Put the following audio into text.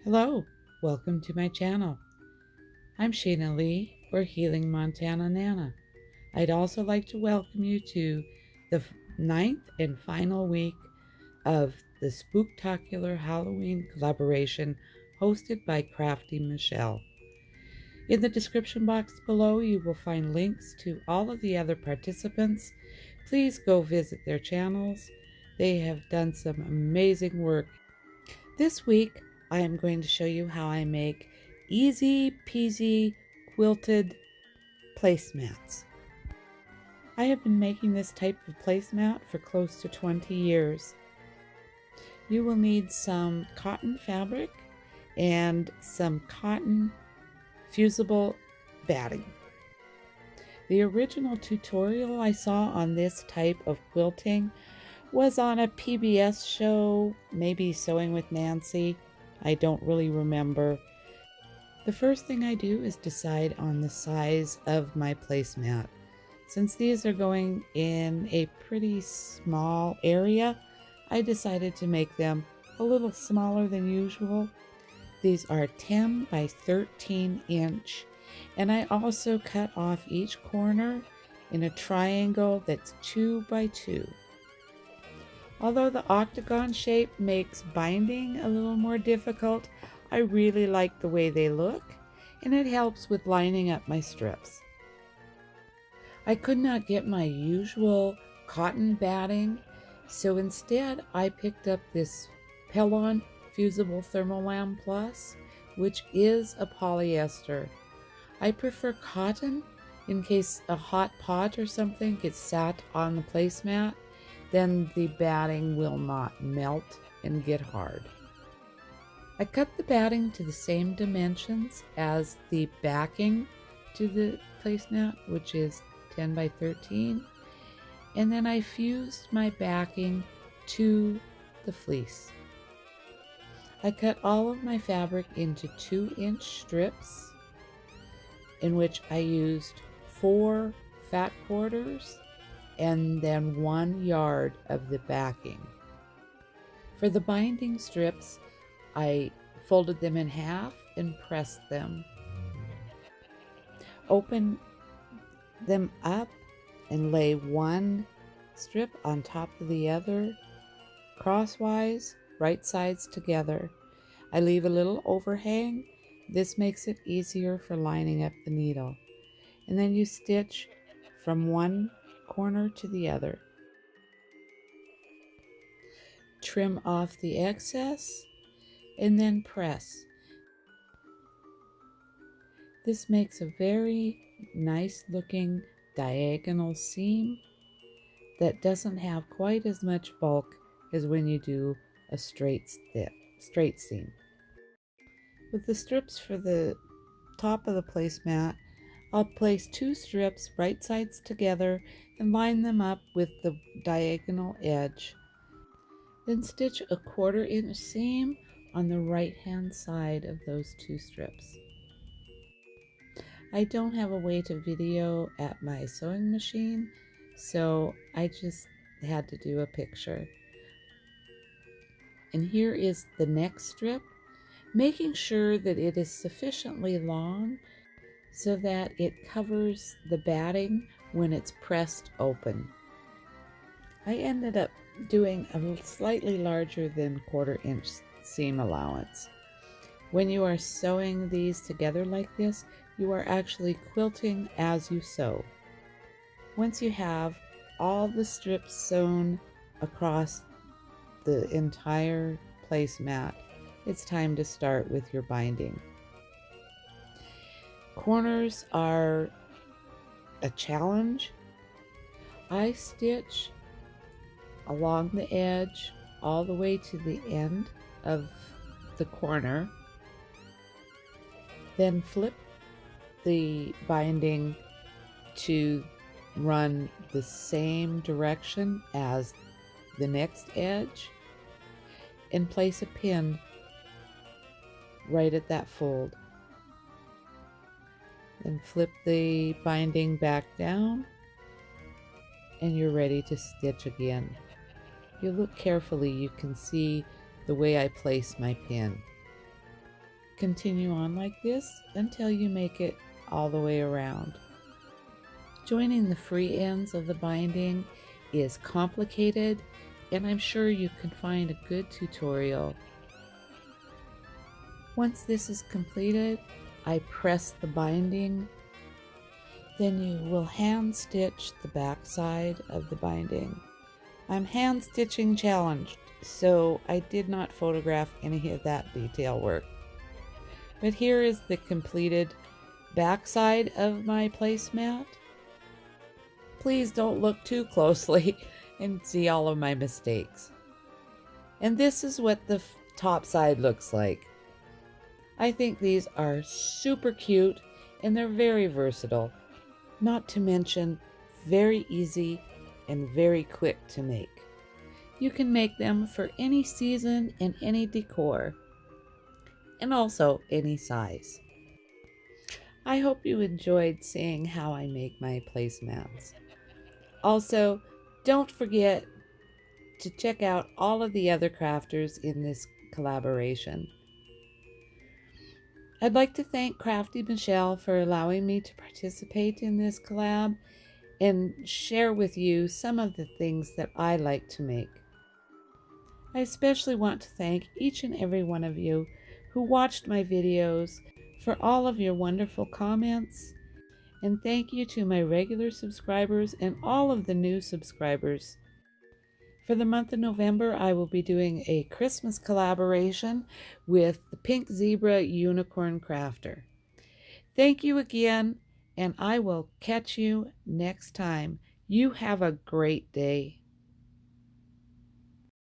Hello, welcome to my channel. I'm Sheenagh Lee for HealingMontanaNana. I'd also like to welcome you to the ninth and final week of the Spooktacular Halloween collaboration hosted by Crafty Michelle. In the description box below, you will find links to all of the other participants. Please go visit their channels. They have done some amazing work. This week, I am going to show you how I make easy-peasy quilted placemats. I have been making this type of placemat for close to 20 years. You will need some cotton fabric and some cotton fusible batting. The original tutorial I saw on this type of quilting was on a PBS show, maybe Sewing with Nancy. I don't really remember. The first thing I do is decide on the size of my placemat. Since these are going in a pretty small area, I decided to make them a little smaller than usual. These are 10 by 13 inch, and I also cut off each corner in a triangle that's 2 by 2. Although the octagon shape makes binding a little more difficult, I really like the way they look, and it helps with lining up my strips. I could not get my usual cotton batting, so instead I picked up this Pellon Fusible Thermolam Plus, which is a polyester. I prefer cotton in case a hot pot or something gets sat on the placemat. Then the batting will not melt and get hard. I cut the batting to the same dimensions as the backing to the placemat, which is 10 by 13, and then I fused my backing to the fleece. I cut all of my fabric into 2-inch strips, in which I used 4 fat quarters and then 1 yard of the backing. For the binding strips, I folded them in half and pressed them. Open them up and lay 1 strip on top of the other, crosswise, right sides together. I leave a little overhang. This makes it easier for lining up the needle. And then you stitch from one corner to the other. Trim off the excess and then press. This makes a very nice looking diagonal seam that doesn't have quite as much bulk as when you do a straight seam. With the strips for the top of the placemat, I'll place 2 strips right sides together and line them up with the diagonal edge. Then stitch a 1/4 inch seam on the right hand side of those 2 strips. I don't have a way to video at my sewing machine, so I just had to do a picture. And here is the next strip, making sure that it is sufficiently long so that it covers the batting when it's pressed open. I ended up doing a slightly larger than 1/4 inch seam allowance. When you are sewing these together like this, you are actually quilting as you sew. Once you have all the strips sewn across the entire placemat, it's time to start with your binding. Corners are a challenge. I stitch along the edge all the way to the end of the corner, then flip the binding to run the same direction as the next edge and place a pin right at that fold. Then flip the binding back down and you're ready to stitch again. If you look carefully, you can see the way I place my pin. continue on like this until you make it all the way around. Joining the free ends of the binding is complicated, and I'm sure you can find a good tutorial. Once this is completed, I press the binding. Then you will hand stitch the back side of the binding. I'm hand stitching challenged, so I did not photograph any of that detail work. But here is the completed back side of my placemat. Please don't look too closely and see all of my mistakes. And this is what the top side looks like. I think these are super cute and they're very versatile, not to mention very easy and very quick to make. You can make them for any season and any decor, and also any size. I hope you enjoyed seeing how I make my placemats. Also, don't forget to check out all of the other crafters in this collaboration. I'd like to thank Crafty Michelle for allowing me to participate in this collab and share with you some of the things that I like to make. I especially want to thank each and every one of you who watched my videos for all of your wonderful comments, and thank you to my regular subscribers and all of the new subscribers. For the month of November, I will be doing a Christmas collaboration with the Pink Zebra Unicorn Crafter. Thank you again, and I will catch you next time. You have a great day.